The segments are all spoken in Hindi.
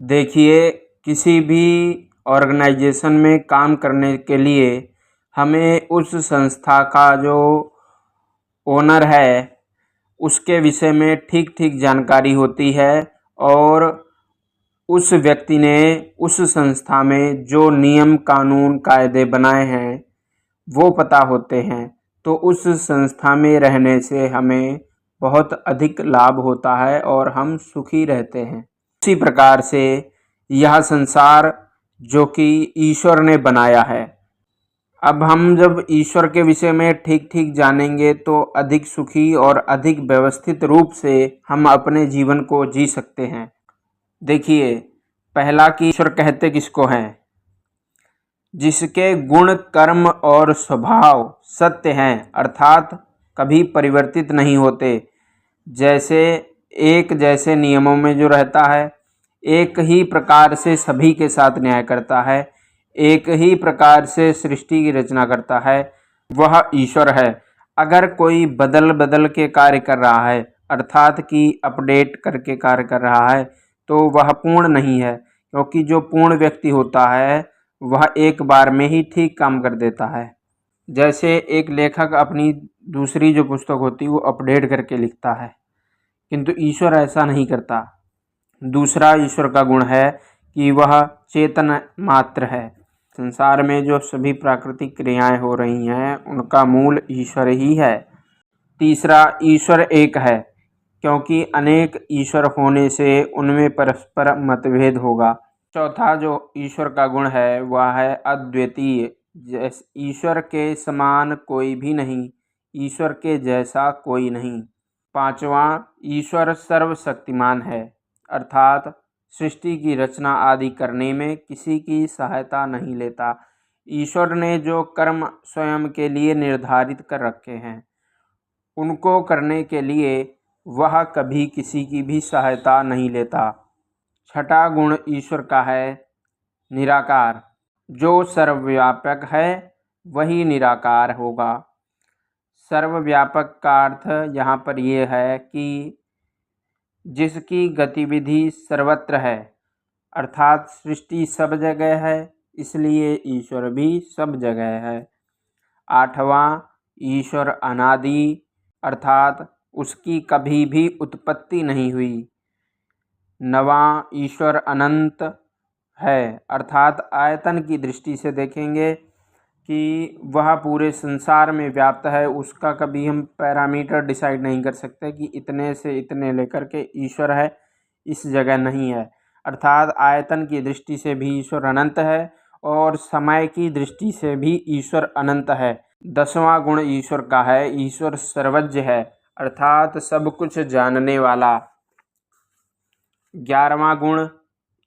देखिए, किसी भी ऑर्गेनाइजेशन में काम करने के लिए हमें उस संस्था का जो ओनर है उसके विषय में ठीक-ठीक जानकारी होती है और उस व्यक्ति ने उस संस्था में जो नियम कानून कायदे बनाए हैं वो पता होते हैं। तो उस संस्था में रहने से हमें बहुत अधिक लाभ होता है और हम सुखी रहते हैं। उसी प्रकार से यह संसार जो कि ईश्वर ने बनाया है, अब हम जब ईश्वर के विषय में ठीक-ठीक जानेंगे तो अधिक सुखी और अधिक व्यवस्थित रूप से हम अपने जीवन को जी सकते हैं। देखिए, पहला कि ईश्वर कहते किसको हैं? जिसके गुण, कर्म और स्वभाव सत्य हैं, अर्थात कभी परिवर्तित नहीं होते। जैसे एक जैसे नियमों में जो रहता है, एक ही प्रकार से सभी के साथ न्याय करता है, एक ही प्रकार से सृष्टि की रचना करता है, वह ईश्वर है। अगर कोई बदल बदल के कार्य कर रहा है, अर्थात कि अपडेट करके कार्य कर रहा है, तो वह पूर्ण नहीं है, क्योंकि जो पूर्ण व्यक्ति होता है वह एक बार में ही ठीक काम कर देता है। जैसे एक लेखक अपनी दूसरी जो पुस्तक होती है वो अपडेट करके लिखता है, किंतु ईश्वर ऐसा नहीं करता। दूसरा ईश्वर का गुण है कि वह चेतन मात्र है। संसार में जो सभी प्राकृतिक क्रियाएं हो रही हैं उनका मूल ईश्वर ही है। तीसरा, ईश्वर एक है, क्योंकि अनेक ईश्वर होने से उनमें परस्पर मतभेद होगा। चौथा जो ईश्वर का गुण है वह है अद्वितीय। जैसे ईश्वर के समान कोई भी नहीं, ईश्वर के जैसा कोई नहीं। पांचवा, ईश्वर सर्वशक्तिमान है, अर्थात सृष्टि की रचना आदि करने में किसी की सहायता नहीं लेता। ईश्वर ने जो कर्म स्वयं के लिए निर्धारित कर रखे हैं उनको करने के लिए वह कभी किसी की भी सहायता नहीं लेता। छठा गुण ईश्वर का है निराकार। जो सर्वव्यापक है वही निराकार होगा। सर्वव्यापक का अर्थ यहाँ पर यह है कि जिसकी गतिविधि सर्वत्र है, अर्थात सृष्टि सब जगह है, इसलिए ईश्वर भी सब जगह है। आठवां, ईश्वर अनादि, अर्थात उसकी कभी भी उत्पत्ति नहीं हुई। नवां, ईश्वर अनंत है, अर्थात आयतन की दृष्टि से देखेंगे कि वह पूरे संसार में व्याप्त है, उसका कभी हम पैरामीटर डिसाइड नहीं कर सकते कि इतने से इतने लेकर के ईश्वर है, इस जगह नहीं है। अर्थात आयतन की दृष्टि से भी ईश्वर अनंत है और समय की दृष्टि से भी ईश्वर अनंत है। 10वां गुण ईश्वर का है ईश्वर सर्वज्ञ है, अर्थात सब कुछ जानने वाला। 11वां गुण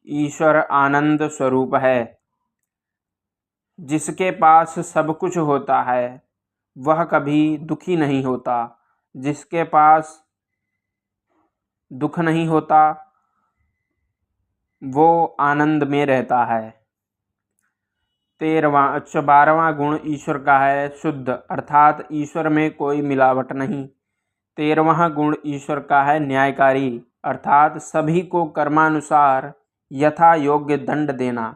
ईश्वर आनंद स्वरूप है। जिसके पास सब कुछ होता है वह कभी दुखी नहीं होता, जिसके पास दुख नहीं होता वो आनंद में रहता है। 12वां गुण ईश्वर का है शुद्ध, अर्थात ईश्वर में कोई मिलावट नहीं। 13वां गुण ईश्वर का है न्यायकारी, अर्थात सभी को कर्मानुसार यथा योग्य दंड देना।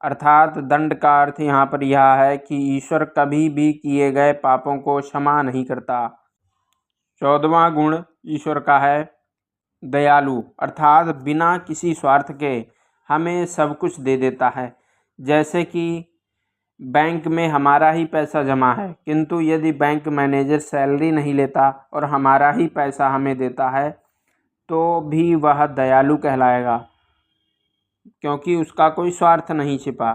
अर्थात दंड का अर्थ यहाँ पर यह है कि ईश्वर कभी भी किए गए पापों को क्षमा नहीं करता। 14वां गुण ईश्वर का है दयालु, अर्थात बिना किसी स्वार्थ के हमें सब कुछ दे देता है। जैसे कि बैंक में हमारा ही पैसा जमा है, किंतु यदि बैंक मैनेजर सैलरी नहीं लेता और हमारा ही पैसा हमें देता है तो भी वह दयालु कहलाएगा, क्योंकि उसका कोई स्वार्थ नहीं छिपा।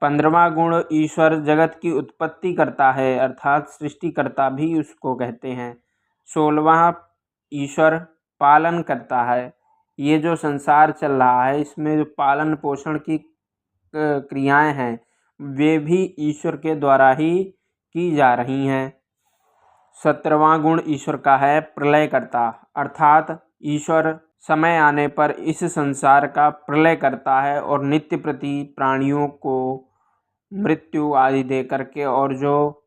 15वां गुण ईश्वर जगत की उत्पत्ति करता है, अर्थात सृष्टिकर्ता भी उसको कहते हैं। 16वां ईश्वर पालन करता है। ये जो संसार चल रहा है इसमें जो पालन पोषण की क्रियाएं हैं वे भी ईश्वर के द्वारा ही की जा रही हैं। 17वां गुण ईश्वर का है प्रलय करता, अर्थात ईश्वर समय आने पर इस संसार का प्रलय करता है और नित्य प्रति प्राणियों को मृत्यु आदि दे करके, और जो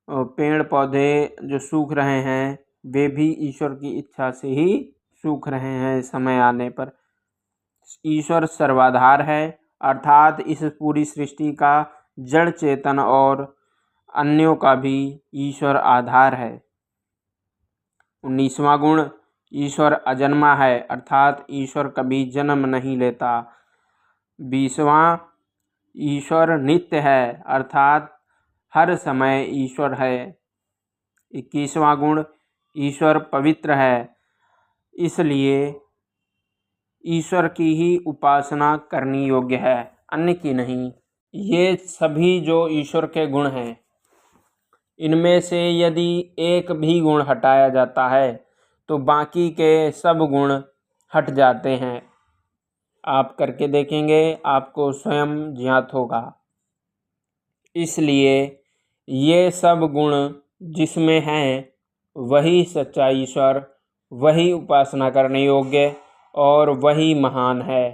पेड़ पौधे जो सूख रहे हैं वे भी ईश्वर की इच्छा से ही सूख रहे हैं समय आने पर। ईश्वर सर्वाधार है, अर्थात इस पूरी सृष्टि का जड़ चेतन और अन्यों का भी ईश्वर आधार है। 19वां गुण, ईश्वर अजन्मा है, अर्थात ईश्वर कभी जन्म नहीं लेता। 20वां, ईश्वर नित्य है, अर्थात हर समय ईश्वर है। 21वां गुण, ईश्वर पवित्र है, इसलिए ईश्वर की ही उपासना करनी योग्य है, अन्य की नहीं। ये सभी जो ईश्वर के गुण हैं, इनमें से यदि एक भी गुण हटाया जाता है तो बाकी के सब गुण हट जाते हैं। आप करके देखेंगे, आपको स्वयं ज्ञात होगा। इसलिए ये सब गुण जिसमें हैं वही सच्चा ईश्वर, वही उपासना करने योग्य और वही महान है।